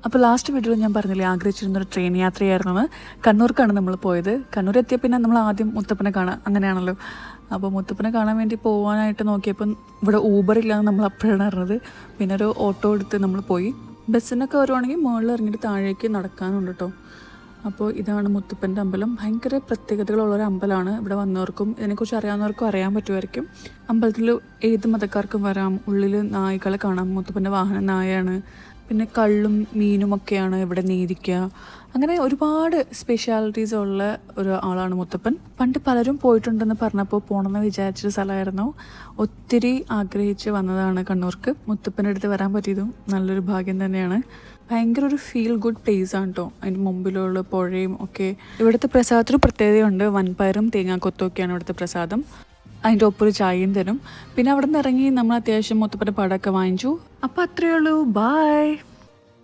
അപ്പോൾ ലാസ്റ്റ് വീഡിയോയിൽ ഞാൻ പറഞ്ഞില്ലേ ആഗ്രഹിച്ചിരുന്നൊരു ട്രെയിൻ യാത്രയായിരുന്നു. കണ്ണൂർക്കാണ് നമ്മൾ പോയത്. കണ്ണൂർ എത്തിയ പിന്നെ നമ്മൾ ആദ്യം മുത്തപ്പനെ കാണാം, അങ്ങനെയാണല്ലോ. അപ്പോൾ മുത്തപ്പനെ കാണാൻ വേണ്ടി പോകാനായിട്ട് നോക്കിയപ്പം ഇവിടെ ഊബർ ഇല്ലാന്ന് നമ്മൾ അപ്പോഴാണ് അറിഞ്ഞത്. പിന്നെ ഒരു ഓട്ടോ എടുത്ത് നമ്മൾ പോയി. ബസ്സിനൊക്കെ വരുവാണെങ്കിൽ മുകളിൽ ഇറങ്ങിയിട്ട് താഴേക്ക് നടക്കാനുണ്ട് കേട്ടോ. അപ്പോൾ ഇതാണ് മുത്തപ്പൻ്റെ അമ്പലം. ഭയങ്കര പ്രത്യേകതകളുള്ളൊരു അമ്പലമാണ്. ഇവിടെ വന്നവർക്കും ഇതിനെക്കുറിച്ച് അറിയാവുന്നവർക്കും അറിയാൻ പറ്റുമായിരിക്കും. അമ്പലത്തിൽ ഏത് മതക്കാർക്കും വരാം. ഉള്ളിൽ നായ്ക്കളെ കാണാം. മുത്തപ്പൻ്റെ വാഹനം നായയാണ്. പിന്നെ കള്ളും മീനുമൊക്കെയാണ് ഇവിടെ നീതിക്കുക. അങ്ങനെ ഒരുപാട് സ്പെഷ്യാലിറ്റീസ് ഉള്ള ഒരു ആളാണ് മുത്തപ്പൻ. പണ്ട് പലരും പോയിട്ടുണ്ടെന്ന് പറഞ്ഞപ്പോൾ പോകണമെന്ന് വിചാരിച്ചൊരു സ്ഥലമായിരുന്നു. ഒത്തിരി ആഗ്രഹിച്ച് വന്നതാണ് കണ്ണൂർക്ക്. മുത്തപ്പൻ്റെ അടുത്ത് വരാൻ പറ്റിയതും നല്ലൊരു ഭാഗ്യം തന്നെയാണ്. ഭയങ്കര ഒരു ഫീൽ ഗുഡ് പ്ലേസ് ആണ് കേട്ടോ. അതിൻ്റെ മുമ്പിലുള്ള പുഴയും ഒക്കെ. ഇവിടുത്തെ പ്രസാദത്തിന് പ്രത്യേകതയുണ്ട്. വൻപയറും തേങ്ങാക്കൊത്തൊക്കെയാണ് ഇവിടുത്തെ പ്രസാദം. അതിൻ്റെ ഒപ്പം ഒരു ചായയും തരും. പിന്നെ അവിടെ നിന്ന് ഇറങ്ങി നമ്മൾ അത്യാവശ്യം മുത്തപ്പൻ്റെ പടമൊക്കെ വാങ്ങിച്ചു. അപ്പോൾ അത്രയേ ഉള്ളൂ. ബായ്.